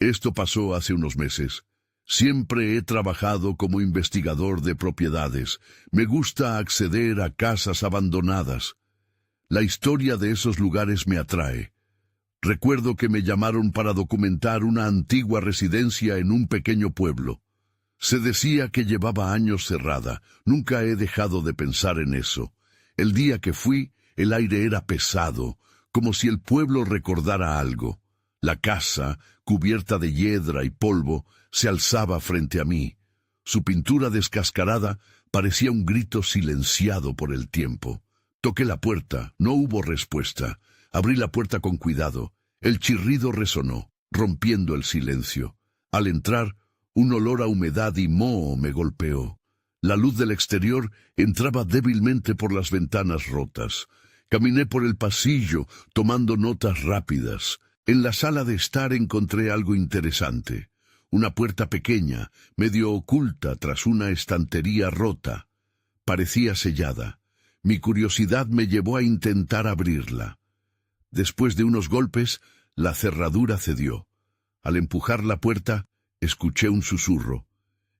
Esto pasó hace unos meses. Siempre he trabajado como investigador de propiedades. Me gusta acceder a casas abandonadas. La historia de esos lugares me atrae. Recuerdo que me llamaron para documentar una antigua residencia en un pequeño pueblo. Se decía que llevaba años cerrada. Nunca he dejado de pensar en eso. El día que fui, el aire era pesado, como si el pueblo recordara algo. La casa, cubierta de hiedra y polvo, se alzaba frente a mí. Su pintura descascarada parecía un grito silenciado por el tiempo. Toqué la puerta, no hubo respuesta. Abrí la puerta con cuidado. El chirrido resonó, rompiendo el silencio. Al entrar, un olor a humedad y moho me golpeó. La luz del exterior entraba débilmente por las ventanas rotas. Caminé por el pasillo, tomando notas rápidas. En la sala de estar encontré algo interesante. Una puerta pequeña, medio oculta tras una estantería rota. Parecía sellada. Mi curiosidad me llevó a intentar abrirla. Después de unos golpes, la cerradura cedió. Al empujar la puerta, escuché un susurro.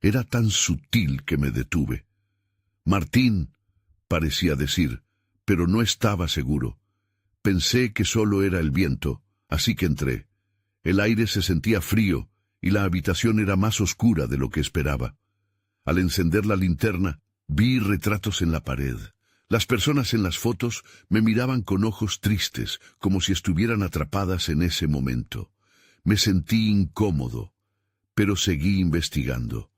Era tan sutil que me detuve. «Martín», parecía decir, pero no estaba seguro. Pensé que solo era el viento, así que entré. El aire se sentía frío y la habitación era más oscura de lo que esperaba. Al encender la linterna, vi retratos en la pared. Las personas en las fotos me miraban con ojos tristes, como si estuvieran atrapadas en ese momento. Me sentí incómodo, pero seguí investigando.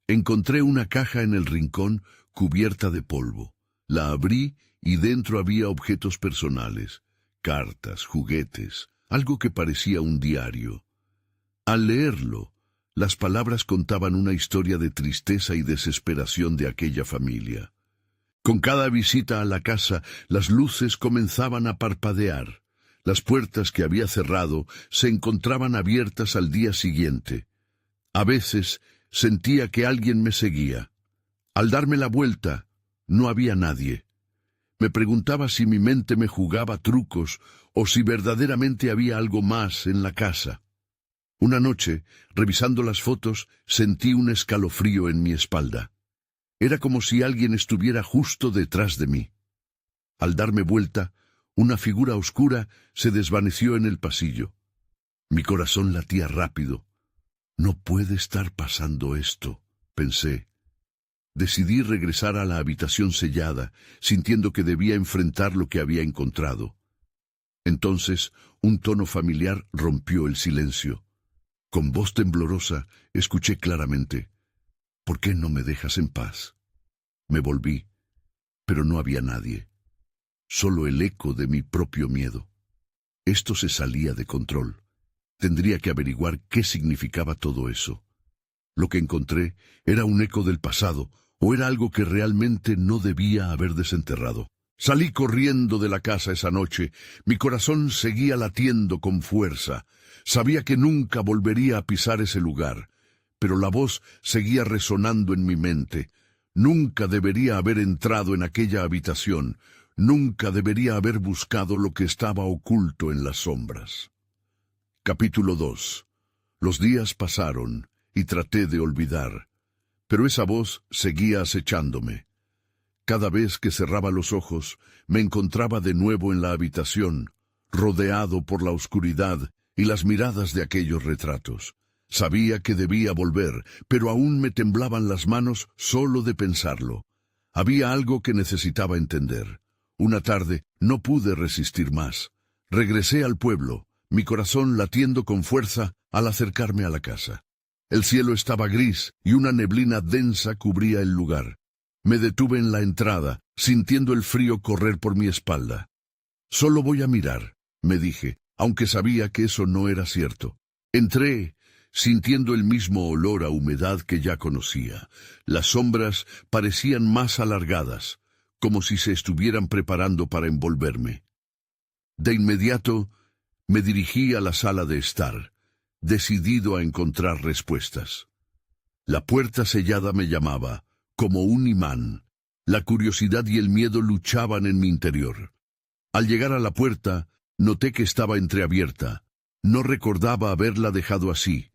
Encontré una caja en el rincón cubierta de polvo. La abrí y dentro había objetos personales, cartas, juguetes, algo que parecía un diario. Al leerlo, las palabras contaban una historia de tristeza y desesperación de aquella familia. Con cada visita a la casa, las luces comenzaban a parpadear. Las puertas que había cerrado se encontraban abiertas al día siguiente. A veces sentía que alguien me seguía. Al darme la vuelta, no había nadie. Me preguntaba si mi mente me jugaba trucos o si verdaderamente había algo más en la casa. Una noche, revisando las fotos, sentí un escalofrío en mi espalda. Era como si alguien estuviera justo detrás de mí. Al darme vuelta, una figura oscura se desvaneció en el pasillo. Mi corazón latía rápido. «No puede estar pasando esto», pensé. Decidí regresar a la habitación sellada, sintiendo que debía enfrentar lo que había encontrado. Entonces, un tono familiar rompió el silencio. Con voz temblorosa, escuché claramente: «¿Por qué no me dejas en paz?». Me volví, pero no había nadie. Solo el eco de mi propio miedo. Esto se salía de control. Tendría que averiguar qué significaba todo eso. Lo que encontré era un eco del pasado, o era algo que realmente no debía haber desenterrado. Salí corriendo de la casa esa noche. Mi corazón seguía latiendo con fuerza. Sabía que nunca volvería a pisar ese lugar, pero la voz seguía resonando en mi mente. Nunca debería haber entrado en aquella habitación. Nunca debería haber buscado lo que estaba oculto en las sombras. Capítulo 2. Los días pasaron y traté de olvidar, pero esa voz seguía acechándome. Cada vez que cerraba los ojos, me encontraba de nuevo en la habitación, rodeado por la oscuridad y las miradas de aquellos retratos. Sabía que debía volver, pero aún me temblaban las manos solo de pensarlo. Había algo que necesitaba entender. Una tarde no pude resistir más. Regresé al pueblo, mi corazón latiendo con fuerza al acercarme a la casa. El cielo estaba gris y una neblina densa cubría el lugar. Me detuve en la entrada, sintiendo el frío correr por mi espalda. «Solo voy a mirar», me dije, aunque sabía que eso no era cierto. Entré, sintiendo el mismo olor a humedad que ya conocía. Las sombras parecían más alargadas, como si se estuvieran preparando para envolverme. De inmediato, me dirigí a la sala de estar, decidido a encontrar respuestas. La puerta sellada me llamaba, como un imán. La curiosidad y el miedo luchaban en mi interior. Al llegar a la puerta, noté que estaba entreabierta. No recordaba haberla dejado así.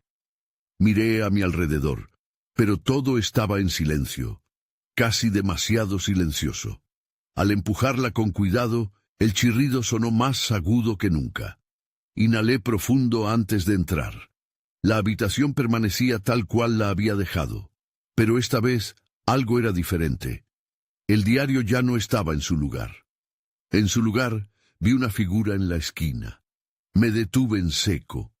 Miré a mi alrededor, pero todo estaba en silencio, casi demasiado silencioso. Al empujarla con cuidado, el chirrido sonó más agudo que nunca. Inhalé profundo antes de entrar. La habitación permanecía tal cual la había dejado, pero esta vez algo era diferente. El diario ya no estaba en su lugar. En su lugar vi una figura en la esquina. Me detuve en seco.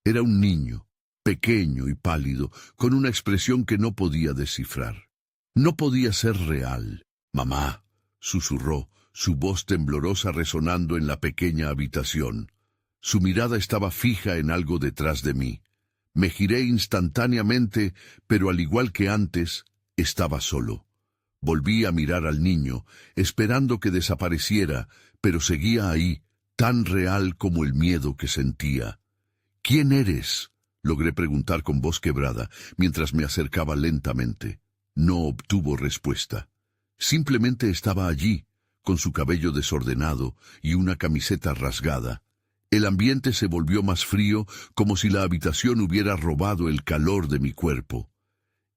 Era un niño, pequeño y pálido, con una expresión que no podía descifrar. No podía ser real. «Mamá», susurró, su voz temblorosa resonando en la pequeña habitación. Su mirada estaba fija en algo detrás de mí. Me giré instantáneamente, pero al igual que antes, estaba solo. Volví a mirar al niño, esperando que desapareciera, pero seguía ahí, tan real como el miedo que sentía. «¿Quién eres?», logré preguntar con voz quebrada, mientras me acercaba lentamente. No obtuvo respuesta. Simplemente estaba allí, con su cabello desordenado y una camiseta rasgada. El ambiente se volvió más frío, como si la habitación hubiera robado el calor de mi cuerpo.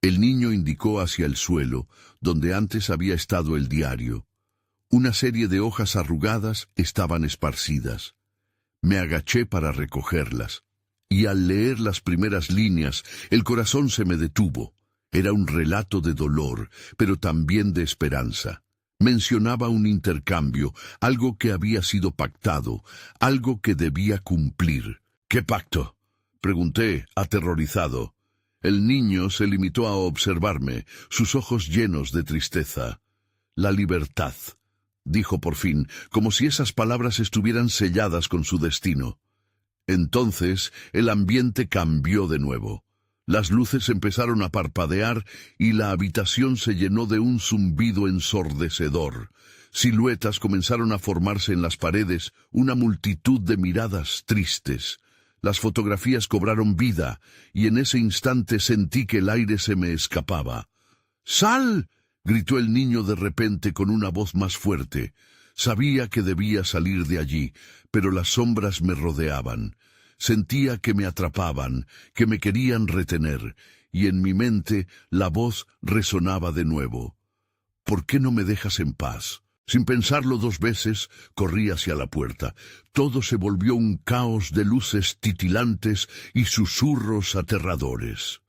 El niño indicó hacia el suelo, donde antes había estado el diario. Una serie de hojas arrugadas estaban esparcidas. Me agaché para recogerlas, y al leer las primeras líneas, el corazón se me detuvo. Era un relato de dolor, pero también de esperanza. Mencionaba un intercambio, algo que había sido pactado, algo que debía cumplir. «¿Qué pacto?», pregunté, aterrorizado. El niño se limitó a observarme, sus ojos llenos de tristeza. «La libertad», dijo por fin, como si esas palabras estuvieran selladas con su destino. Entonces el ambiente cambió de nuevo. Las luces empezaron a parpadear y la habitación se llenó de un zumbido ensordecedor. Siluetas comenzaron a formarse en las paredes, una multitud de miradas tristes. Las fotografías cobraron vida, y en ese instante sentí que el aire se me escapaba. «¡Sal!», gritó el niño de repente con una voz más fuerte. Sabía que debía salir de allí, pero las sombras me rodeaban. Sentía que me atrapaban, que me querían retener, y en mi mente la voz resonaba de nuevo. «¿Por qué no me dejas en paz?». Sin pensarlo 2 veces, corrí hacia la puerta. Todo se volvió un caos de luces titilantes y susurros aterradores.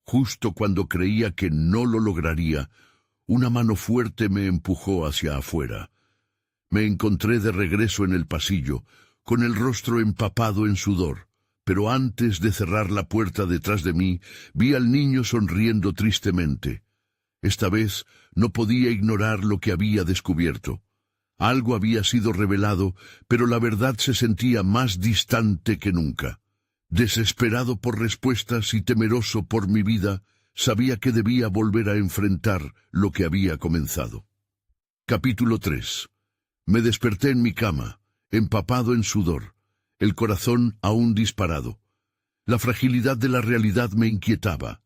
Justo cuando creía que no lo lograría, una mano fuerte me empujó hacia afuera. Me encontré de regreso en el pasillo, con el rostro empapado en sudor, pero antes de cerrar la puerta detrás de mí, vi al niño sonriendo tristemente. Esta vez no podía ignorar lo que había descubierto. Algo había sido revelado, pero la verdad se sentía más distante que nunca. Desesperado por respuestas y temeroso por mi vida, sabía que debía volver a enfrentar lo que había comenzado. Capítulo 3. Me desperté en mi cama, empapado en sudor, el corazón aún disparado. La fragilidad de la realidad me inquietaba.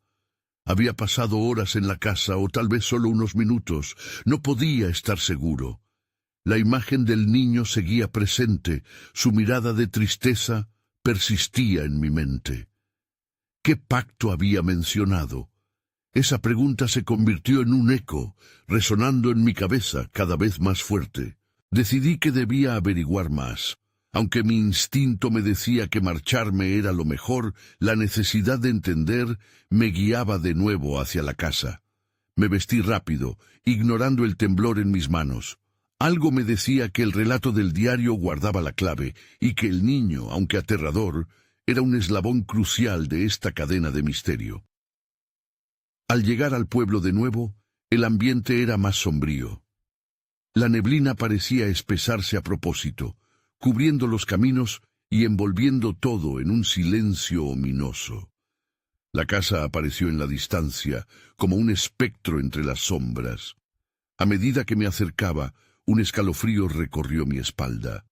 Había pasado horas en la casa, o tal vez solo unos minutos. No podía estar seguro. La imagen del niño seguía presente, su mirada de tristeza persistía en mi mente. ¿Qué pacto había mencionado? Esa pregunta se convirtió en un eco, resonando en mi cabeza cada vez más fuerte. Decidí que debía averiguar más. Aunque mi instinto me decía que marcharme era lo mejor, la necesidad de entender me guiaba de nuevo hacia la casa. Me vestí rápido, ignorando el temblor en mis manos. Algo me decía que el relato del diario guardaba la clave, y que el niño, aunque aterrador, era un eslabón crucial de esta cadena de misterio. Al llegar al pueblo de nuevo, el ambiente era más sombrío. La neblina parecía espesarse a propósito, cubriendo los caminos y envolviendo todo en un silencio ominoso. La casa apareció en la distancia, como un espectro entre las sombras. A medida que me acercaba, un escalofrío recorrió mi espalda.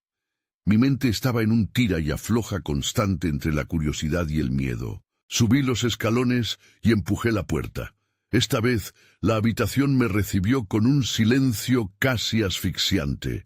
Mi mente estaba en un tira y afloja constante entre la curiosidad y el miedo. Subí los escalones y empujé la puerta. Esta vez, la habitación me recibió con un silencio casi asfixiante.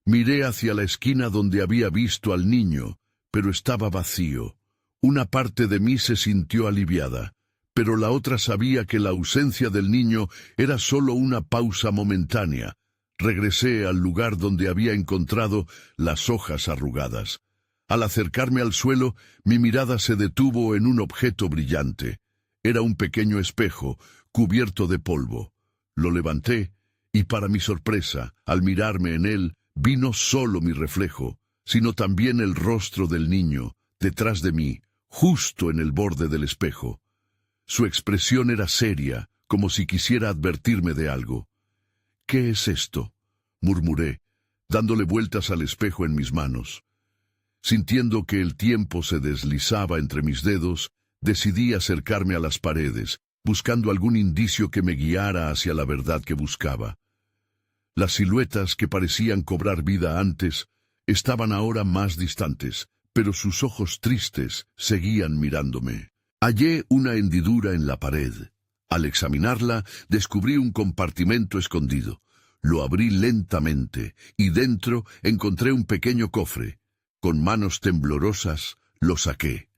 Miré hacia la esquina donde había visto al niño, pero estaba vacío. Una parte de mí se sintió aliviada, pero la otra sabía que la ausencia del niño era solo una pausa momentánea. Regresé al lugar donde había encontrado las hojas arrugadas. Al acercarme al suelo, mi mirada se detuvo en un objeto brillante. Era un pequeño espejo, cubierto de polvo. Lo levanté, y para mi sorpresa, al mirarme en él, vi no solo mi reflejo, sino también el rostro del niño, detrás de mí, justo en el borde del espejo. Su expresión era seria, como si quisiera advertirme de algo. «¿Qué es esto?», murmuré, dándole vueltas al espejo en mis manos. Sintiendo que el tiempo se deslizaba entre mis dedos, decidí acercarme a las paredes, buscando algún indicio que me guiara hacia la verdad que buscaba. Las siluetas que parecían cobrar vida antes estaban ahora más distantes, pero sus ojos tristes seguían mirándome. Hallé una hendidura en la pared. Al examinarla, descubrí un compartimento escondido. Lo abrí lentamente, y dentro encontré un pequeño cofre. Con manos temblorosas, lo saqué.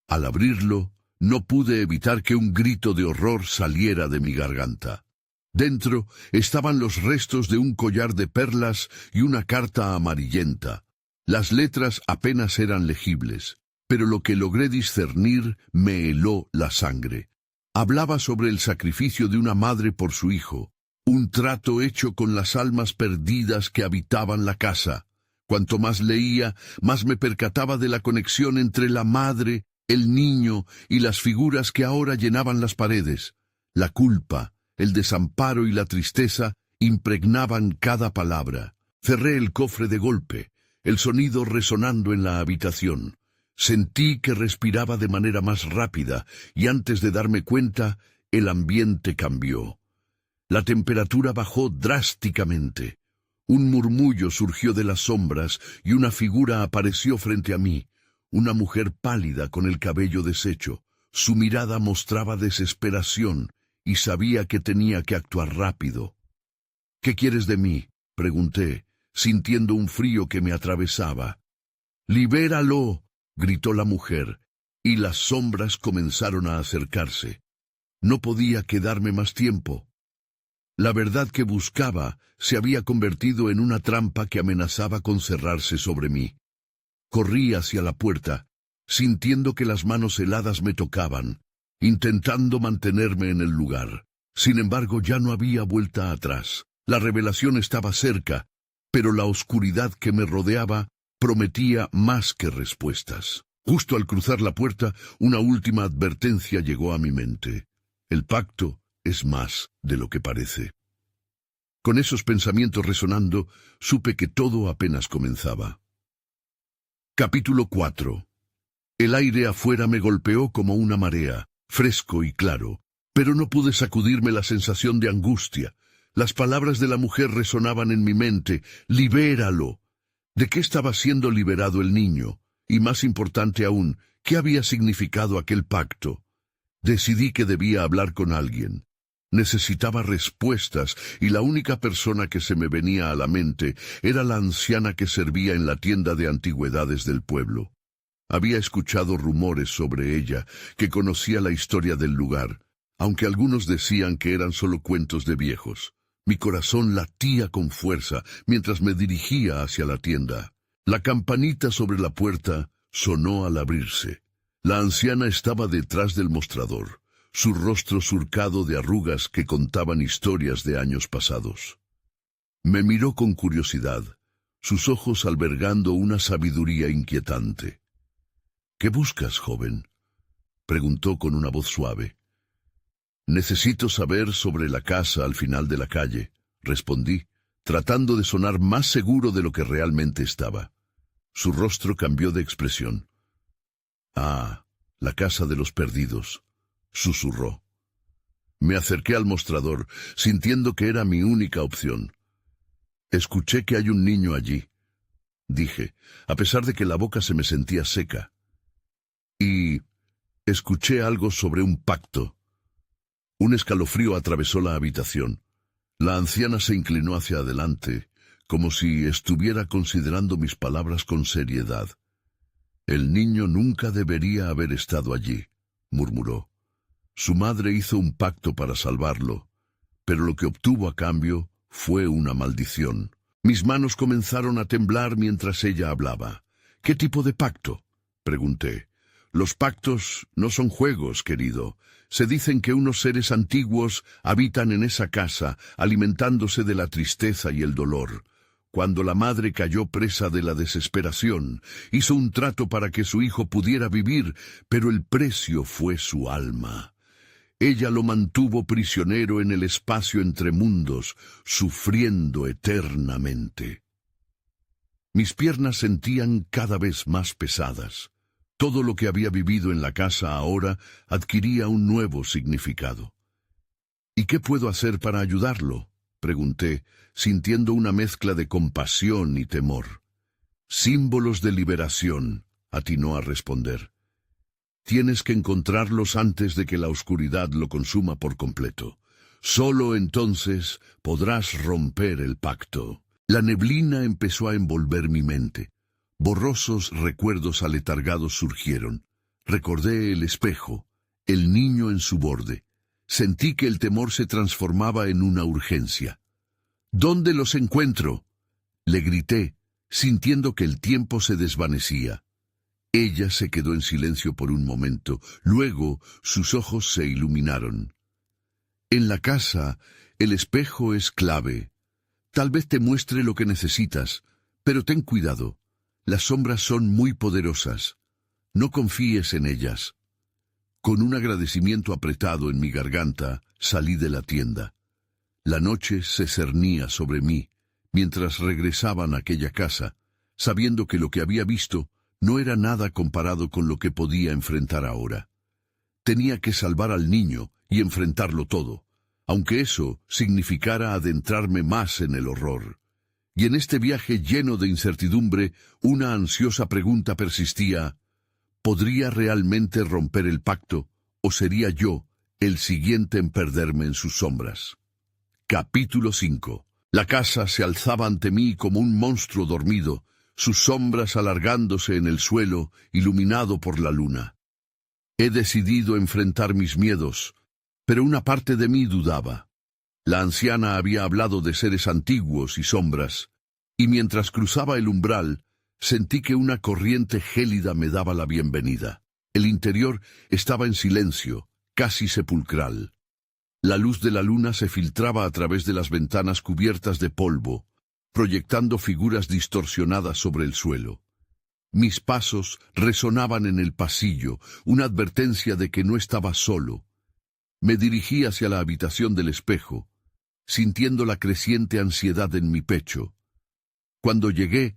Al abrirlo, no pude evitar que un grito de horror saliera de mi garganta. Dentro estaban los restos de un collar de perlas y una carta amarillenta. Las letras apenas eran legibles, pero lo que logré discernir me heló la sangre. Hablaba sobre el sacrificio de una madre por su hijo, un trato hecho con las almas perdidas que habitaban la casa. Cuanto más leía, más me percataba de la conexión entre la madre, el niño y las figuras que ahora llenaban las paredes. La culpa, el desamparo y la tristeza impregnaban cada palabra. Cerré el cofre de golpe, el sonido resonando en la habitación. Sentí que respiraba de manera más rápida y antes de darme cuenta, el ambiente cambió. La temperatura bajó drásticamente. Un murmullo surgió de las sombras y una figura apareció frente a mí, una mujer pálida con el cabello deshecho. Su mirada mostraba desesperación y sabía que tenía que actuar rápido. «¿Qué quieres de mí?», pregunté, sintiendo un frío que me atravesaba. «¡Libéralo!», gritó la mujer, y las sombras comenzaron a acercarse. No podía quedarme más tiempo. La verdad que buscaba se había convertido en una trampa que amenazaba con cerrarse sobre mí. Corrí hacia la puerta, sintiendo que las manos heladas me tocaban, intentando mantenerme en el lugar. Sin embargo, ya no había vuelta atrás. La revelación estaba cerca, pero la oscuridad que me rodeaba prometía más que respuestas. Justo al cruzar la puerta, una última advertencia llegó a mi mente. El pacto es más de lo que parece. Con esos pensamientos resonando, supe que todo apenas comenzaba. Capítulo 4. El aire afuera me golpeó como una marea, fresco y claro, pero no pude sacudirme la sensación de angustia. Las palabras de la mujer resonaban en mi mente: «¡Libéralo!». ¿De qué estaba siendo liberado el niño? Y más importante aún, ¿qué había significado aquel pacto? Decidí que debía hablar con alguien. Necesitaba respuestas, y la única persona que se me venía a la mente era la anciana que servía en la tienda de antigüedades del pueblo. Había escuchado rumores sobre ella, que conocía la historia del lugar, aunque algunos decían que eran solo cuentos de viejos. Mi corazón latía con fuerza mientras me dirigía hacia la tienda. La campanita sobre la puerta sonó al abrirse. La anciana estaba detrás del mostrador, su rostro surcado de arrugas que contaban historias de años pasados. Me miró con curiosidad, sus ojos albergando una sabiduría inquietante. «¿Qué buscas, joven?», preguntó con una voz suave. «Necesito saber sobre la casa al final de la calle», respondí, tratando de sonar más seguro de lo que realmente estaba. Su rostro cambió de expresión. «Ah, la casa de los perdidos», susurró. Me acerqué al mostrador, sintiendo que era mi única opción. «Escuché que hay un niño allí», dije, a pesar de que la boca se me sentía seca. «Y escuché algo sobre un pacto». Un escalofrío atravesó la habitación. La anciana se inclinó hacia adelante, como si estuviera considerando mis palabras con seriedad. El niño nunca debería haber estado allí, murmuró. Su madre hizo un pacto para salvarlo, pero lo que obtuvo a cambio fue una maldición. Mis manos comenzaron a temblar mientras ella hablaba. ¿Qué tipo de pacto?, pregunté. Los pactos no son juegos, querido. Se dicen que unos seres antiguos habitan en esa casa, alimentándose de la tristeza y el dolor. Cuando la madre cayó presa de la desesperación, hizo un trato para que su hijo pudiera vivir, pero el precio fue su alma. Ella lo mantuvo prisionero en el espacio entre mundos, sufriendo eternamente. Mis piernas sentían cada vez más pesadas. Todo lo que había vivido en la casa ahora adquiría un nuevo significado. ¿Y qué puedo hacer para ayudarlo?, pregunté, sintiendo una mezcla de compasión y temor. Símbolos de liberación, atinó a responder. Tienes que encontrarlos antes de que la oscuridad lo consuma por completo. Solo entonces podrás romper el pacto. La neblina empezó a envolver mi mente. Borrosos recuerdos aletargados surgieron. Recordé el espejo, el niño en su borde. Sentí que el temor se transformaba en una urgencia. ¿Dónde los encuentro?, le grité, sintiendo que el tiempo se desvanecía. Ella se quedó en silencio por un momento. Luego sus ojos se iluminaron. En la casa, el espejo es clave. Tal vez te muestre lo que necesitas, pero ten cuidado. Las sombras son muy poderosas. No confíes en ellas. Con un agradecimiento apretado en mi garganta, salí de la tienda. La noche se cernía sobre mí, mientras regresaban a aquella casa, sabiendo que lo que había visto no era nada comparado con lo que podía enfrentar ahora. Tenía que salvar al niño y enfrentarlo todo, aunque eso significara adentrarme más en el horror. Y en este viaje lleno de incertidumbre, una ansiosa pregunta persistía: ¿podría realmente romper el pacto, o sería yo el siguiente en perderme en sus sombras? Capítulo 5. La casa se alzaba ante mí como un monstruo dormido, sus sombras alargándose en el suelo, iluminado por la luna. He decidido enfrentar mis miedos, pero una parte de mí dudaba. La anciana había hablado de seres antiguos y sombras, y mientras cruzaba el umbral, sentí que una corriente gélida me daba la bienvenida. El interior estaba en silencio, casi sepulcral. La luz de la luna se filtraba a través de las ventanas cubiertas de polvo, proyectando figuras distorsionadas sobre el suelo. Mis pasos resonaban en el pasillo, una advertencia de que no estaba solo. Me dirigí hacia la habitación del espejo, sintiendo la creciente ansiedad en mi pecho. Cuando llegué,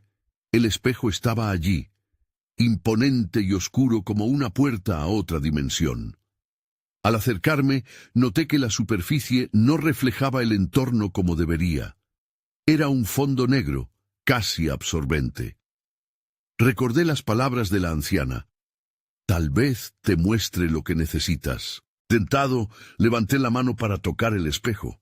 el espejo estaba allí, imponente y oscuro como una puerta a otra dimensión. Al acercarme, noté que la superficie no reflejaba el entorno como debería. Era un fondo negro, casi absorbente. Recordé las palabras de la anciana. Tal vez te muestre lo que necesitas. Tentado, levanté la mano para tocar el espejo.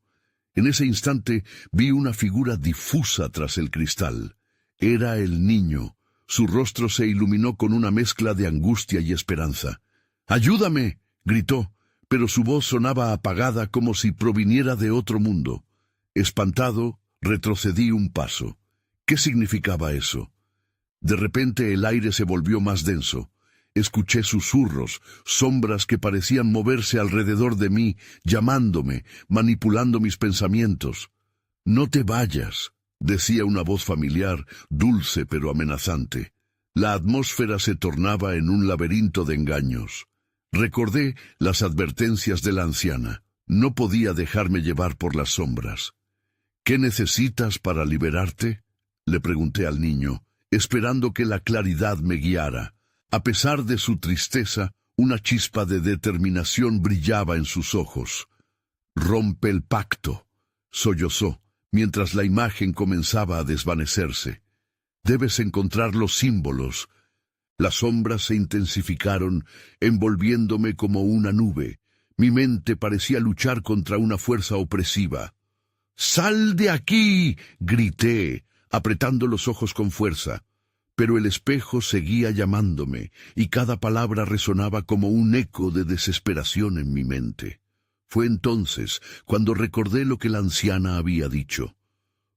En ese instante vi una figura difusa tras el cristal. Era el niño. Su rostro se iluminó con una mezcla de angustia y esperanza. «¡Ayúdame!», gritó, pero su voz sonaba apagada como si proviniera de otro mundo. Espantado, retrocedí un paso. ¿Qué significaba eso? De repente el aire se volvió más denso. Escuché susurros, sombras que parecían moverse alrededor de mí, llamándome, manipulando mis pensamientos. «No te vayas», decía una voz familiar, dulce pero amenazante. La atmósfera se tornaba en un laberinto de engaños. Recordé las advertencias de la anciana. No podía dejarme llevar por las sombras. «¿Qué necesitas para liberarte?», le pregunté al niño, esperando que la claridad me guiara. A pesar de su tristeza, una chispa de determinación brillaba en sus ojos. «Rompe el pacto», sollozó, mientras la imagen comenzaba a desvanecerse. «Debes encontrar los símbolos». Las sombras se intensificaron, envolviéndome como una nube. Mi mente parecía luchar contra una fuerza opresiva. «¡Sal de aquí!», grité, apretando los ojos con fuerza. pero el espejo seguía llamándome, y cada palabra resonaba como un eco de desesperación en mi mente. Fue entonces cuando recordé lo que la anciana había dicho.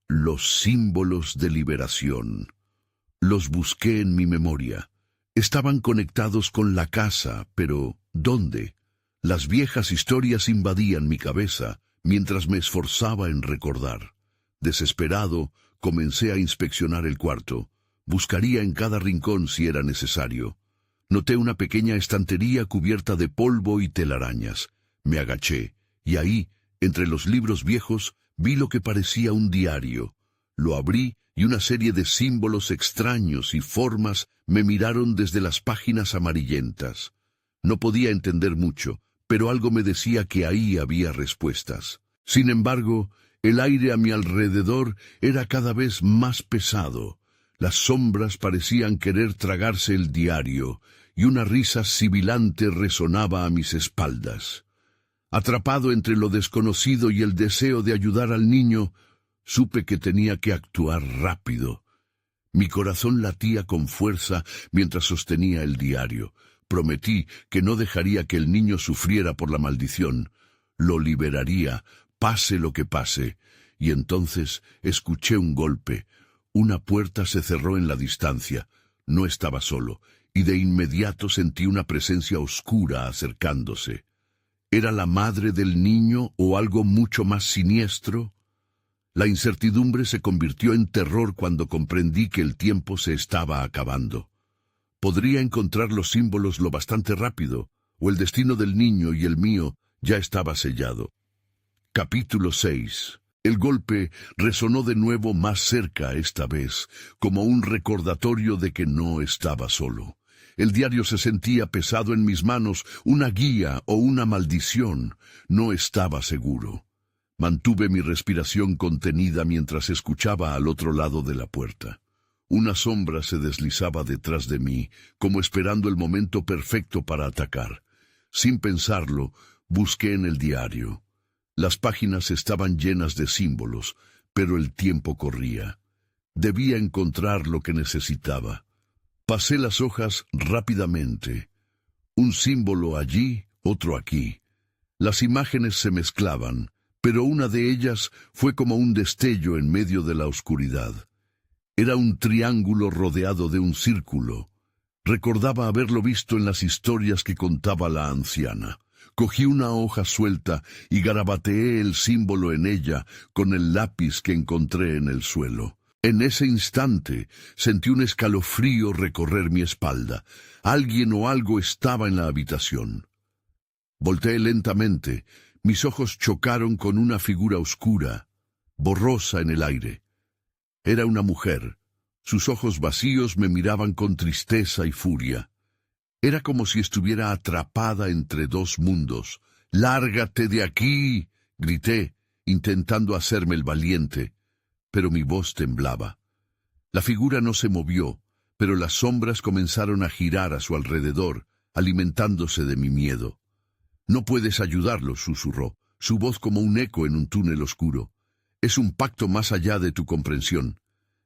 Los símbolos de liberación. Los busqué en mi memoria. Estaban conectados con la casa, pero ¿dónde? Las viejas historias invadían mi cabeza mientras me esforzaba en recordar. Desesperado, comencé a inspeccionar el cuarto. Buscaría en cada rincón si era necesario. Noté una pequeña estantería cubierta de polvo y telarañas. Me agaché, y ahí, entre los libros viejos, vi lo que parecía un diario. Lo abrí y una serie de símbolos extraños y formas me miraron desde las páginas amarillentas. No podía entender mucho, pero algo me decía que ahí había respuestas. Sin embargo, el aire a mi alrededor era cada vez más pesado. Las sombras parecían querer tragarse el diario, y una risa sibilante resonaba a mis espaldas. Atrapado entre lo desconocido y el deseo de ayudar al niño, supe que tenía que actuar rápido. Mi corazón latía con fuerza mientras sostenía el diario. Prometí que no dejaría que el niño sufriera por la maldición. Lo liberaría, pase lo que pase. Y entonces escuché un golpe. Una puerta se cerró en la distancia. No estaba solo, y de inmediato sentí una presencia oscura acercándose. ¿Era la madre del niño o algo mucho más siniestro? La incertidumbre se convirtió en terror cuando comprendí que el tiempo se estaba acabando. Podría encontrar los símbolos lo bastante rápido, o el destino del niño y el mío ya estaba sellado. Capítulo 6. El golpe resonó de nuevo más cerca esta vez, como un recordatorio de que no estaba solo. El diario se sentía pesado en mis manos, una guía o una maldición. No estaba seguro. Mantuve mi respiración contenida mientras escuchaba al otro lado de la puerta. Una sombra se deslizaba detrás de mí, como esperando el momento perfecto para atacar. Sin pensarlo, busqué en el diario. Las páginas estaban llenas de símbolos, pero el tiempo corría. Debía encontrar lo que necesitaba. Pasé las hojas rápidamente. Un símbolo allí, otro aquí. Las imágenes se mezclaban, pero una de ellas fue como un destello en medio de la oscuridad. Era un triángulo rodeado de un círculo. Recordaba haberlo visto en las historias que contaba la anciana. Cogí una hoja suelta y garabateé el símbolo en ella con el lápiz que encontré en el suelo. En ese instante sentí un escalofrío recorrer mi espalda. Alguien o algo estaba en la habitación. Volteé lentamente. Mis ojos chocaron con una figura oscura, borrosa en el aire. Era una mujer. Sus ojos vacíos me miraban con tristeza y furia. Era como si estuviera atrapada entre dos mundos. «¡Lárgate de aquí!», grité, intentando hacerme el valiente, pero mi voz temblaba. La figura no se movió, pero las sombras comenzaron a girar a su alrededor, alimentándose de mi miedo. «No puedes ayudarlo», susurró, su voz como un eco en un túnel oscuro. «Es un pacto más allá de tu comprensión».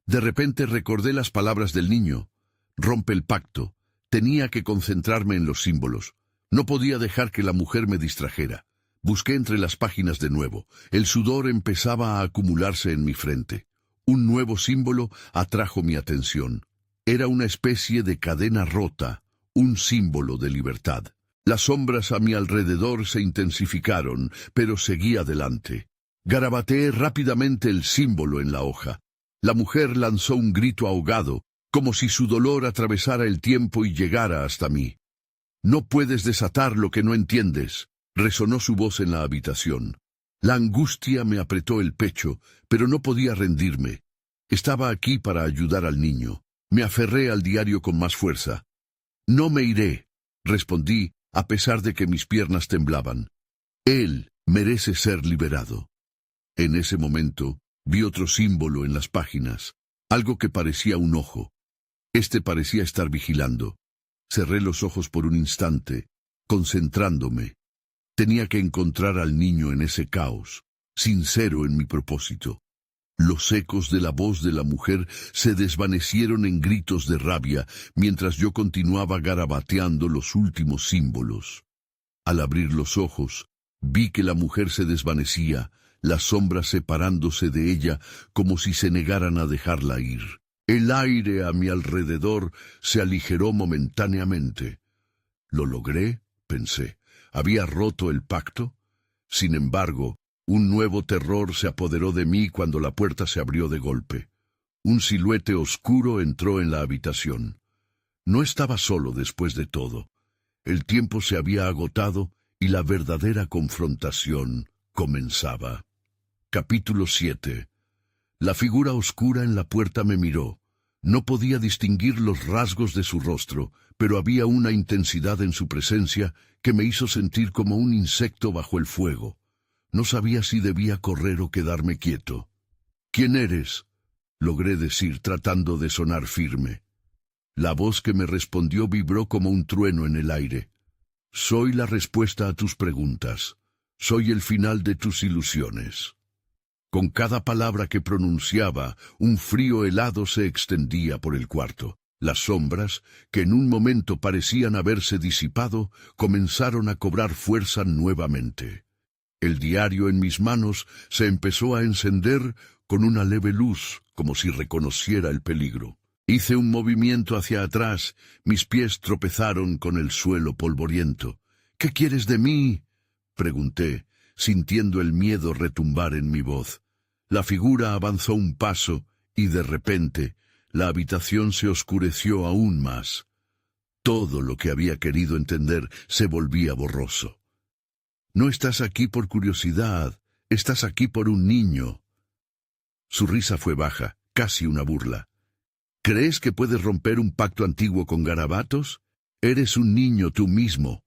De repente recordé las palabras del niño. «Rompe el pacto». Tenía que concentrarme en los símbolos. No podía dejar que la mujer me distrajera. Busqué entre las páginas de nuevo. El sudor empezaba a acumularse en mi frente. Un nuevo símbolo atrajo mi atención. Era una especie de cadena rota, un símbolo de libertad. Las sombras a mi alrededor se intensificaron, pero seguí adelante. Garabateé rápidamente el símbolo en la hoja. La mujer lanzó un grito ahogado, como si su dolor atravesara el tiempo y llegara hasta mí. «No puedes desatar lo que no entiendes», resonó su voz en la habitación. La angustia me apretó el pecho, pero no podía rendirme. Estaba aquí para ayudar al niño. Me aferré al diario con más fuerza. «No me iré», respondí, a pesar de que mis piernas temblaban. «Él merece ser liberado». En ese momento, vi otro símbolo en las páginas, algo que parecía un ojo. Este parecía estar vigilando. Cerré los ojos por un instante, concentrándome. Tenía que encontrar al niño en ese caos, sincero en mi propósito. Los ecos de la voz de la mujer se desvanecieron en gritos de rabia mientras yo continuaba garabateando los últimos símbolos. Al abrir los ojos, vi que la mujer se desvanecía, las sombras separándose de ella como si se negaran a dejarla ir. El aire a mi alrededor se aligeró momentáneamente. ¿Lo logré?, pensé. ¿Había roto el pacto? Sin embargo, un nuevo terror se apoderó de mí cuando la puerta se abrió de golpe. Un siluete oscuro entró en la habitación. No estaba solo después de todo. El tiempo se había agotado y la verdadera confrontación comenzaba. Capítulo 7. La figura oscura en la puerta me miró. No podía distinguir los rasgos de su rostro, pero había una intensidad en su presencia que me hizo sentir como un insecto bajo el fuego. No sabía si debía correr o quedarme quieto. «¿Quién eres?», logré decir tratando de sonar firme. La voz que me respondió vibró como un trueno en el aire. «Soy la respuesta a tus preguntas. Soy el final de tus ilusiones». Con cada palabra que pronunciaba, un frío helado se extendía por el cuarto. Las sombras, que en un momento parecían haberse disipado, comenzaron a cobrar fuerza nuevamente. El diario en mis manos se empezó a encender con una leve luz, como si reconociera el peligro. Hice un movimiento hacia atrás, mis pies tropezaron con el suelo polvoriento. «¿Qué quieres de mí?», pregunté, sintiendo el miedo retumbar en mi voz. La figura avanzó un paso y de repente la habitación se oscureció aún más. Todo lo que había querido entender se volvía borroso. «No estás aquí por curiosidad, estás aquí por un niño». Su risa fue baja, casi una burla. «¿Crees que puedes romper un pacto antiguo con garabatos? Eres un niño tú mismo».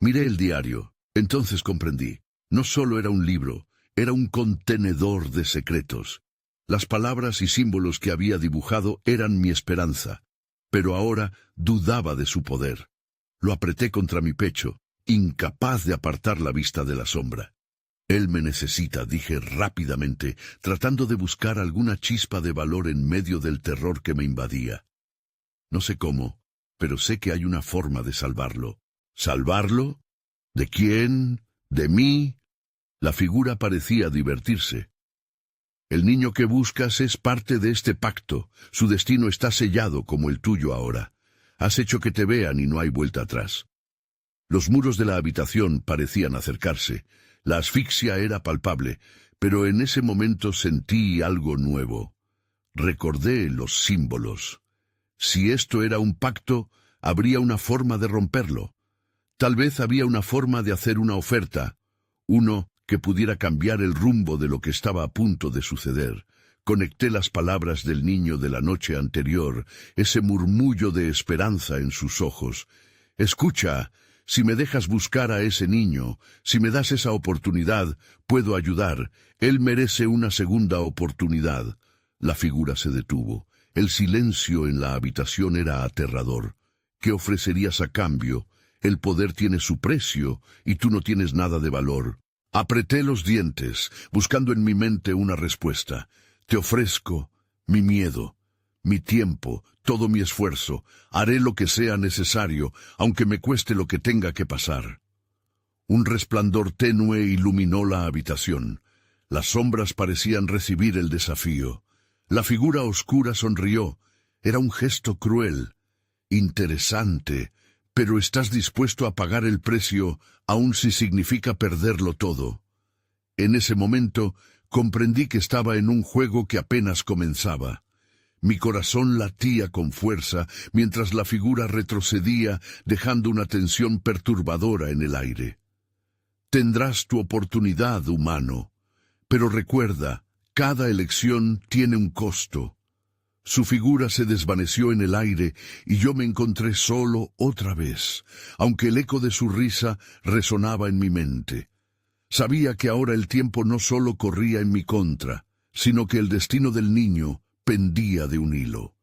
Miré el diario, entonces comprendí. No solo era un libro, era un contenedor de secretos. Las palabras y símbolos que había dibujado eran mi esperanza, pero ahora dudaba de su poder. Lo apreté contra mi pecho, incapaz de apartar la vista de la sombra. «Él me necesita», dije rápidamente, tratando de buscar alguna chispa de valor en medio del terror que me invadía. No sé cómo, pero sé que hay una forma de salvarlo. ¿Salvarlo? ¿De quién? ¿De mí? La figura parecía divertirse. «El niño que buscas es parte de este pacto. Su destino está sellado como el tuyo ahora. Has hecho que te vean y no hay vuelta atrás». Los muros de la habitación parecían acercarse. La asfixia era palpable, pero en ese momento sentí algo nuevo. Recordé los símbolos. Si esto era un pacto, habría una forma de romperlo. Tal vez había una forma de hacer una oferta, uno que pudiera cambiar el rumbo de lo que estaba a punto de suceder. Conecté las palabras del niño de la noche anterior, ese murmullo de esperanza en sus ojos. «Escucha, si me dejas buscar a ese niño, si me das esa oportunidad, puedo ayudar. Él merece una segunda oportunidad». La figura se detuvo. El silencio en la habitación era aterrador. «¿Qué ofrecerías a cambio? El poder tiene su precio, y tú no tienes nada de valor». Apreté los dientes, buscando en mi mente una respuesta. «Te ofrezco mi miedo, mi tiempo, todo mi esfuerzo. Haré lo que sea necesario, aunque me cueste lo que tenga que pasar». Un resplandor tenue iluminó la habitación. Las sombras parecían recibir el desafío. La figura oscura sonrió. Era un gesto cruel. «Interesante, pero estás dispuesto a pagar el precio, aun si significa perderlo todo». En ese momento comprendí que estaba en un juego que apenas comenzaba. Mi corazón latía con fuerza mientras la figura retrocedía, dejando una tensión perturbadora en el aire. «Tendrás tu oportunidad, humano, pero recuerda, cada elección tiene un costo». Su figura se desvaneció en el aire y yo me encontré solo otra vez, aunque el eco de su risa resonaba en mi mente. Sabía que ahora el tiempo no solo corría en mi contra, sino que el destino del niño pendía de un hilo.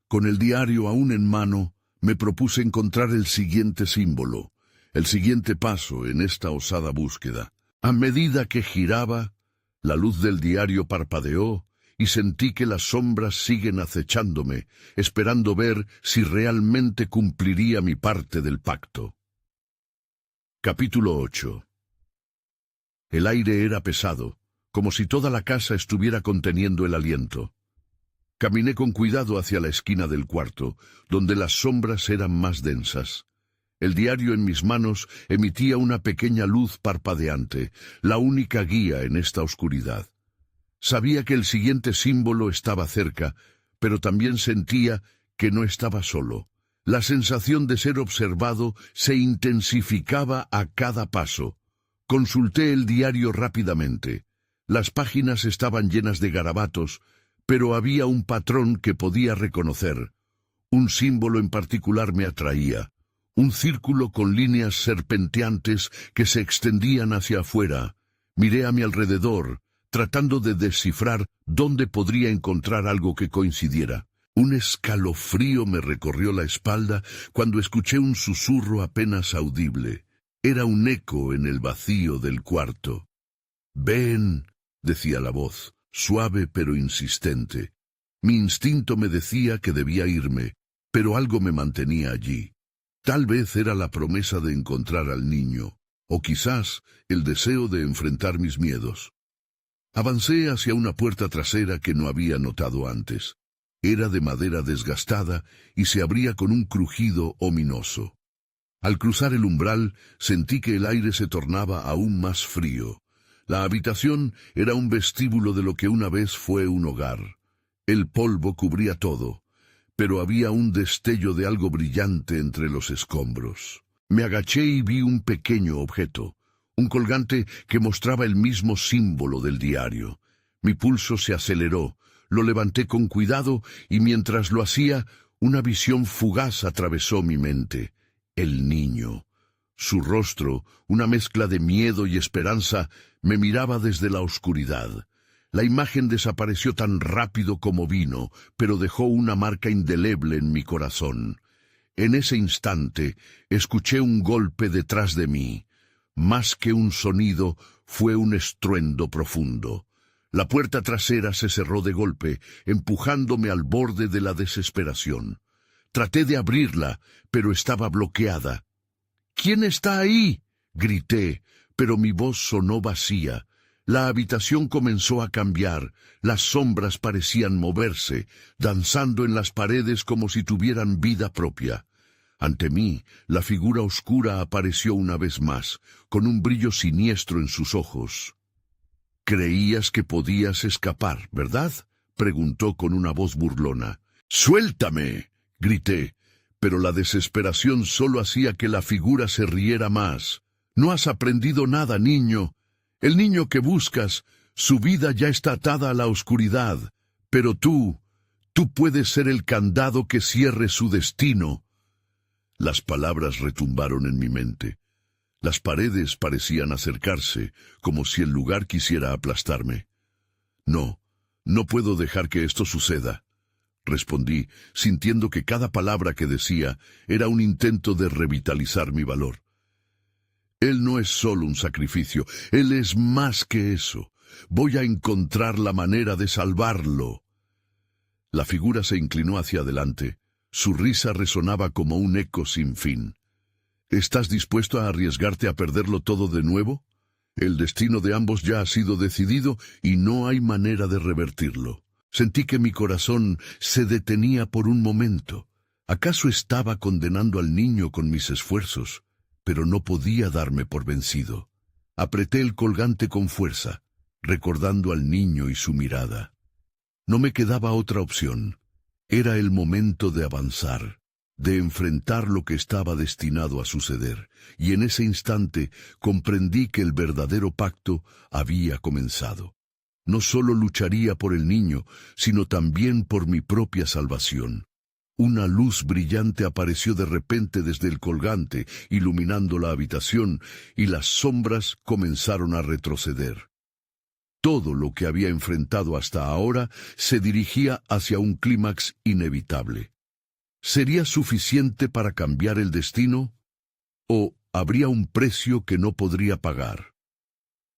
Con el diario aún en mano, me propuse encontrar el siguiente símbolo, el siguiente paso en esta osada búsqueda. A medida que giraba, la luz del diario parpadeó y sentí que las sombras siguen acechándome, esperando ver si realmente cumpliría mi parte del pacto. Capítulo 8. El aire era pesado, como si toda la casa estuviera conteniendo el aliento. Caminé con cuidado hacia la esquina del cuarto, donde las sombras eran más densas. El diario en mis manos emitía una pequeña luz parpadeante, la única guía en esta oscuridad. Sabía que el siguiente símbolo estaba cerca, pero también sentía que no estaba solo. La sensación de ser observado se intensificaba a cada paso. Consulté el diario rápidamente. Las páginas estaban llenas de garabatos, pero había un patrón que podía reconocer. Un símbolo en particular me atraía. Un círculo con líneas serpenteantes que se extendían hacia afuera. Miré a mi alrededor, tratando de descifrar dónde podría encontrar algo que coincidiera. Un escalofrío me recorrió la espalda cuando escuché un susurro apenas audible. Era un eco en el vacío del cuarto. «Ven», decía la voz, suave pero insistente. Mi instinto me decía que debía irme, pero algo me mantenía allí. Tal vez era la promesa de encontrar al niño, o quizás el deseo de enfrentar mis miedos. Avancé hacia una puerta trasera que no había notado antes. Era de madera desgastada y se abría con un crujido ominoso. Al cruzar el umbral, sentí que el aire se tornaba aún más frío. La habitación era un vestíbulo de lo que una vez fue un hogar. El polvo cubría todo, pero había un destello de algo brillante entre los escombros. Me agaché y vi un pequeño objeto, un colgante que mostraba el mismo símbolo del diario. Mi pulso se aceleró, lo levanté con cuidado y mientras lo hacía, una visión fugaz atravesó mi mente. El niño. Su rostro, una mezcla de miedo y esperanza, me miraba desde la oscuridad. La imagen desapareció tan rápido como vino, pero dejó una marca indeleble en mi corazón. En ese instante, escuché un golpe detrás de mí. Más que un sonido, fue un estruendo profundo. La puerta trasera se cerró de golpe, empujándome al borde de la desesperación. Traté de abrirla, pero estaba bloqueada. «¿Quién está ahí?», grité, pero mi voz sonó vacía. La habitación comenzó a cambiar, las sombras parecían moverse, danzando en las paredes como si tuvieran vida propia. Ante mí, la figura oscura apareció una vez más, con un brillo siniestro en sus ojos. «Creías que podías escapar, ¿verdad?», preguntó con una voz burlona. «¡Suéltame!», grité, pero la desesperación solo hacía que la figura se riera más. «No has aprendido nada, niño. El niño que buscas, su vida ya está atada a la oscuridad, pero tú puedes ser el candado que cierre su destino». Las palabras retumbaron en mi mente. Las paredes parecían acercarse, como si el lugar quisiera aplastarme. «No, no puedo dejar que esto suceda», respondí, sintiendo que cada palabra que decía era un intento de revitalizar mi valor. «Él no es solo un sacrificio, él es más que eso. Voy a encontrar la manera de salvarlo». La figura se inclinó hacia adelante. Su risa resonaba como un eco sin fin. «¿Estás dispuesto a arriesgarte a perderlo todo de nuevo? El destino de ambos ya ha sido decidido y no hay manera de revertirlo». Sentí que mi corazón se detenía por un momento. ¿Acaso estaba condenando al niño con mis esfuerzos? Pero no podía darme por vencido. Apreté el colgante con fuerza, recordando al niño y su mirada. No me quedaba otra opción. Era el momento de avanzar, de enfrentar lo que estaba destinado a suceder, y en ese instante comprendí que el verdadero pacto había comenzado. No solo lucharía por el niño, sino también por mi propia salvación. Una luz brillante apareció de repente desde el colgante, iluminando la habitación, y las sombras comenzaron a retroceder. Todo lo que había enfrentado hasta ahora se dirigía hacia un clímax inevitable. ¿Sería suficiente para cambiar el destino? ¿O habría un precio que no podría pagar?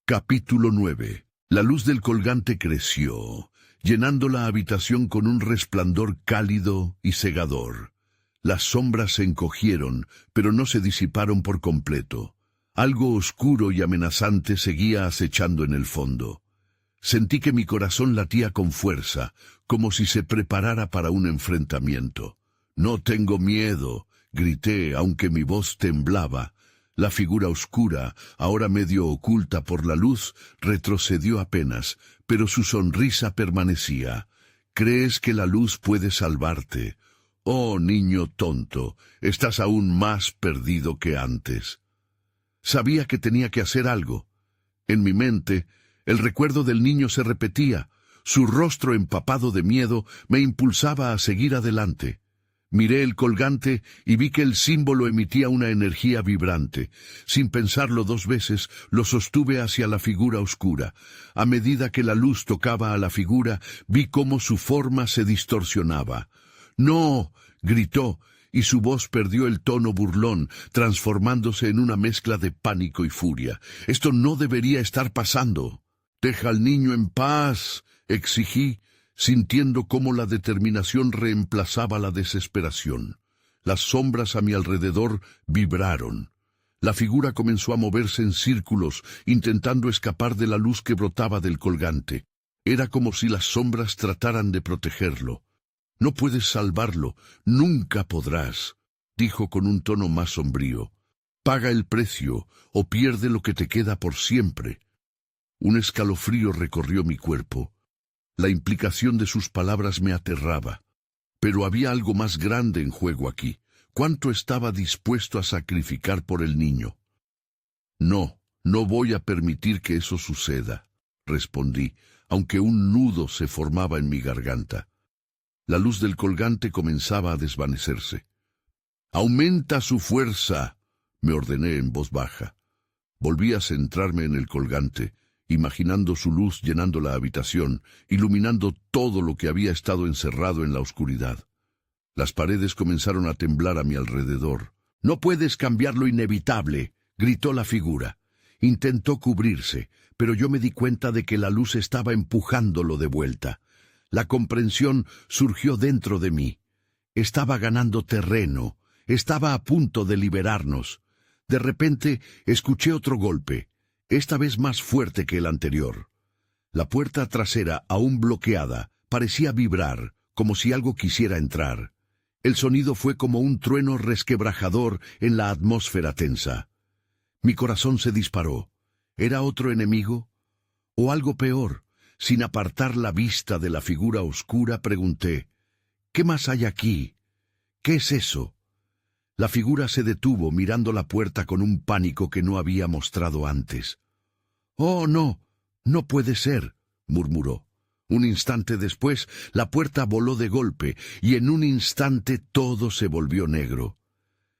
Capítulo 9. La luz del colgante creció, llenando la habitación con un resplandor cálido y cegador. Las sombras se encogieron, pero no se disiparon por completo. Algo oscuro y amenazante seguía acechando en el fondo. Sentí que mi corazón latía con fuerza, como si se preparara para un enfrentamiento. «No tengo miedo», grité, aunque mi voz temblaba. La figura oscura, ahora medio oculta por la luz, retrocedió apenas, pero su sonrisa permanecía. «¿Crees que la luz puede salvarte? Oh, niño tonto, estás aún más perdido que antes». Sabía que tenía que hacer algo. En mi mente, el recuerdo del niño se repetía. Su rostro empapado de miedo me impulsaba a seguir adelante. Miré el colgante y vi que el símbolo emitía una energía vibrante. Sin pensarlo dos veces, lo sostuve hacia la figura oscura. A medida que la luz tocaba a la figura, vi cómo su forma se distorsionaba. «¡No!», gritó, y su voz perdió el tono burlón, transformándose en una mezcla de pánico y furia. «Esto no debería estar pasando». «Deja al niño en paz», exigí, sintiendo cómo la determinación reemplazaba la desesperación. Las sombras a mi alrededor vibraron. La figura comenzó a moverse en círculos, intentando escapar de la luz que brotaba del colgante. Era como si las sombras trataran de protegerlo. «No puedes salvarlo, nunca podrás», dijo con un tono más sombrío. «Paga el precio, o pierde lo que te queda por siempre». Un escalofrío recorrió mi cuerpo. La implicación de sus palabras me aterraba. Pero había algo más grande en juego aquí. ¿Cuánto estaba dispuesto a sacrificar por el niño? «No, no voy a permitir que eso suceda», respondí, aunque un nudo se formaba en mi garganta. La luz del colgante comenzaba a desvanecerse. «Aumenta su fuerza», me ordené en voz baja. Volví a centrarme en el colgante, imaginando su luz llenando la habitación, iluminando todo lo que había estado encerrado en la oscuridad. Las paredes comenzaron a temblar a mi alrededor. «No puedes cambiar lo inevitable», gritó la figura. Intentó cubrirse, pero yo me di cuenta de que la luz estaba empujándolo de vuelta. La comprensión surgió dentro de mí. Estaba ganando terreno, estaba a punto de liberarnos. De repente escuché otro golpe, esta vez más fuerte que el anterior. La puerta trasera, aún bloqueada, parecía vibrar, como si algo quisiera entrar. El sonido fue como un trueno resquebrajador en la atmósfera tensa. Mi corazón se disparó. ¿Era otro enemigo? ¿O algo peor? Sin apartar la vista de la figura oscura, pregunté, «¿Qué más hay aquí? ¿Qué es eso?» La figura se detuvo mirando la puerta con un pánico que no había mostrado antes. «Oh, no, no puede ser», murmuró. Un instante después, la puerta voló de golpe, y en un instante todo se volvió negro.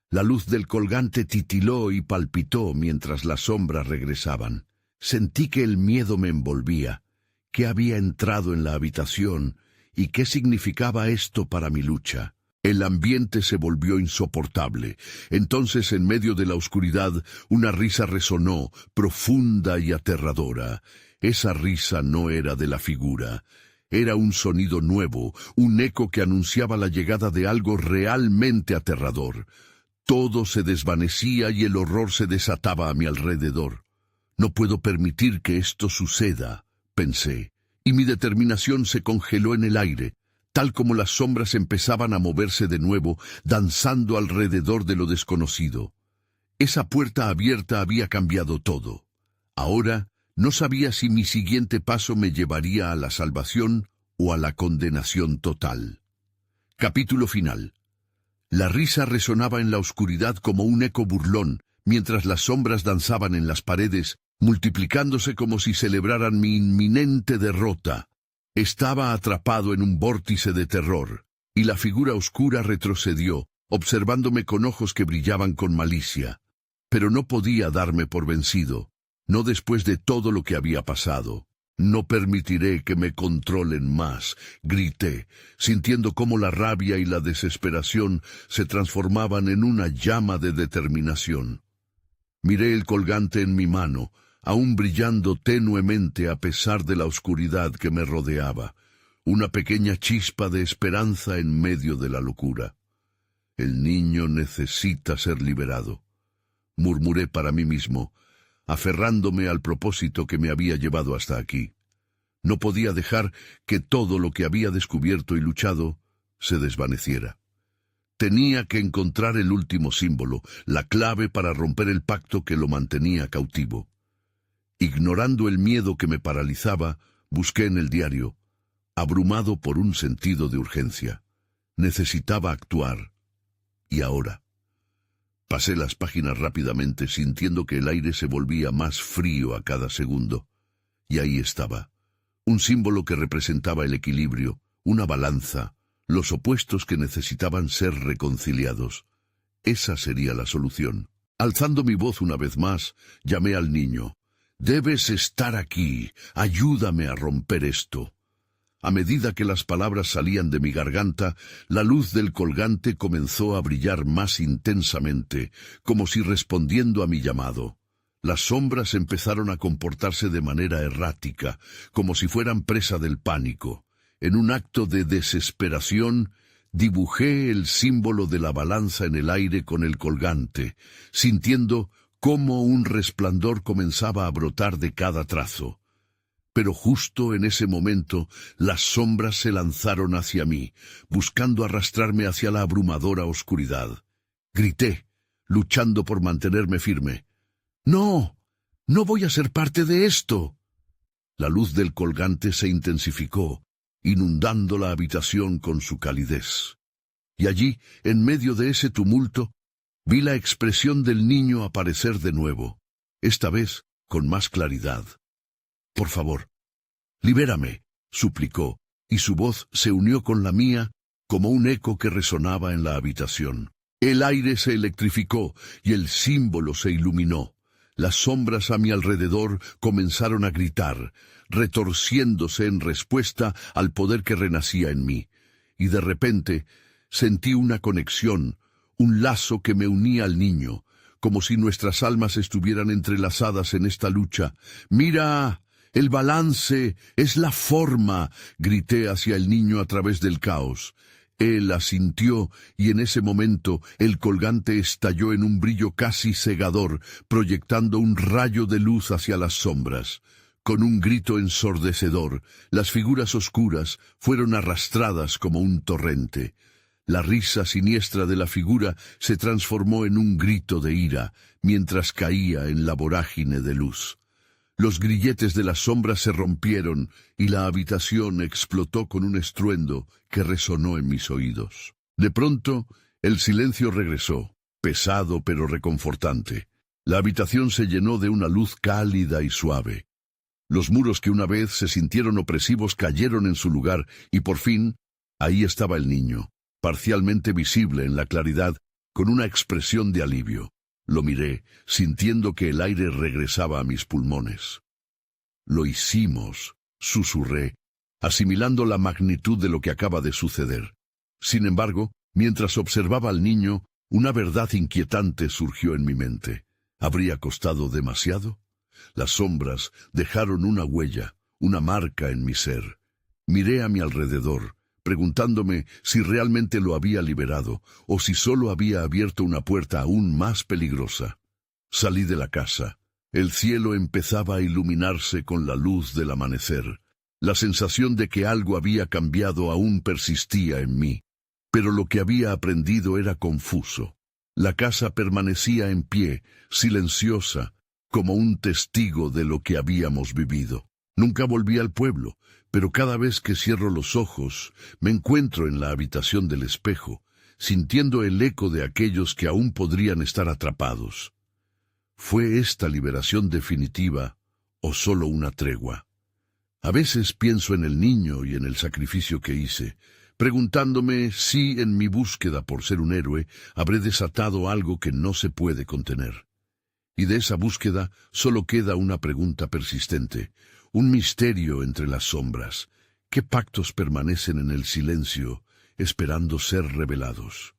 La luz del colgante titiló y palpitó mientras las sombras regresaban. Sentí que el miedo me envolvía. ¿Qué había entrado en la habitación y qué significaba esto para mi lucha? El ambiente se volvió insoportable. Entonces, en medio de la oscuridad, una risa resonó, profunda y aterradora. Esa risa no era de la figura. Era un sonido nuevo, un eco que anunciaba la llegada de algo realmente aterrador. Todo se desvanecía y el horror se desataba a mi alrededor. «No puedo permitir que esto suceda», pensé, y mi determinación se congeló en el aire, tal como las sombras empezaban a moverse de nuevo, danzando alrededor de lo desconocido. Esa puerta abierta había cambiado todo. Ahora no sabía si mi siguiente paso me llevaría a la salvación o a la condenación total. Capítulo final. La risa resonaba en la oscuridad como un eco burlón, mientras las sombras danzaban en las paredes, multiplicándose como si celebraran mi inminente derrota. Estaba atrapado en un vórtice de terror, y la figura oscura retrocedió, observándome con ojos que brillaban con malicia. Pero no podía darme por vencido, no después de todo lo que había pasado. «No permitiré que me controlen más», grité, sintiendo cómo la rabia y la desesperación se transformaban en una llama de determinación. Miré el colgante en mi mano, aún brillando tenuemente a pesar de la oscuridad que me rodeaba. una pequeña chispa de esperanza en medio de la locura. El niño necesita ser liberado, murmuré para mí mismo, aferrándome al propósito que me había llevado hasta aquí. No podía dejar que todo lo que había descubierto y luchado se desvaneciera. Tenía que encontrar el último símbolo, la clave para romper el pacto que lo mantenía cautivo. Ignorando el miedo que me paralizaba, busqué en el diario, abrumado por un sentido de urgencia. Necesitaba actuar. ¿Y ahora? Pasé las páginas rápidamente, sintiendo que el aire se volvía más frío a cada segundo. Y ahí estaba, un símbolo que representaba el equilibrio, una balanza, los opuestos que necesitaban ser reconciliados. Esa sería la solución. Alzando mi voz una vez más, llamé al niño. «Debes estar aquí. Ayúdame a romper esto». A medida que las palabras salían de mi garganta, la luz del colgante comenzó a brillar más intensamente, como si respondiendo a mi llamado. Las sombras empezaron a comportarse de manera errática, como si fueran presa del pánico. En un acto de desesperación, dibujé el símbolo de la balanza en el aire con el colgante, sintiendo cómo un resplandor comenzaba a brotar de cada trazo. Pero justo en ese momento, las sombras se lanzaron hacia mí, buscando arrastrarme hacia la abrumadora oscuridad. Grité, luchando por mantenerme firme. «¡No! ¡No voy a ser parte de esto!». La luz del colgante se intensificó, inundando la habitación con su calidez. Y allí, en medio de ese tumulto, vi la expresión del niño aparecer de nuevo, esta vez con más claridad. «Por favor, libérame», suplicó, y su voz se unió con la mía como un eco que resonaba en la habitación. El aire se electrificó y el símbolo se iluminó. Las sombras a mi alrededor comenzaron a gritar, retorciéndose en respuesta al poder que renacía en mí. Y de repente sentí una conexión, un lazo que me unía al niño, como si nuestras almas estuvieran entrelazadas en esta lucha. «¡Mira! ¡El balance! ¡Es la forma!», grité hacia el niño a través del caos. Él asintió y en ese momento el colgante estalló en un brillo casi cegador, proyectando un rayo de luz hacia las sombras. Con un grito ensordecedor, las figuras oscuras fueron arrastradas como un torrente. La risa siniestra de la figura se transformó en un grito de ira, mientras caía en la vorágine de luz. Los grilletes de las sombras se rompieron y la habitación explotó con un estruendo que resonó en mis oídos. De pronto, el silencio regresó, pesado pero reconfortante. La habitación se llenó de una luz cálida y suave. Los muros que una vez se sintieron opresivos cayeron en su lugar y por fin, ahí estaba el niño, parcialmente visible en la claridad, con una expresión de alivio. Lo miré, sintiendo que el aire regresaba a mis pulmones. «Lo hicimos», susurré, asimilando la magnitud de lo que acaba de suceder. Sin embargo, mientras observaba al niño, una verdad inquietante surgió en mi mente. ¿Habría costado demasiado? Las sombras dejaron una huella, una marca en mi ser. Miré a mi alrededor, preguntándome si realmente lo había liberado o si solo había abierto una puerta aún más peligrosa. Salí de la casa. El cielo empezaba a iluminarse con la luz del amanecer. La sensación de que algo había cambiado aún persistía en mí, pero lo que había aprendido era confuso. La casa permanecía en pie, silenciosa, como un testigo de lo que habíamos vivido. Nunca volví al pueblo, pero cada vez que cierro los ojos, me encuentro en la habitación del espejo, sintiendo el eco de aquellos que aún podrían estar atrapados. ¿Fue esta liberación definitiva o solo una tregua? A veces pienso en el niño y en el sacrificio que hice, preguntándome si en mi búsqueda por ser un héroe habré desatado algo que no se puede contener. Y de esa búsqueda solo queda una pregunta persistente, un misterio entre las sombras. ¿Qué pactos permanecen en el silencio, esperando ser revelados?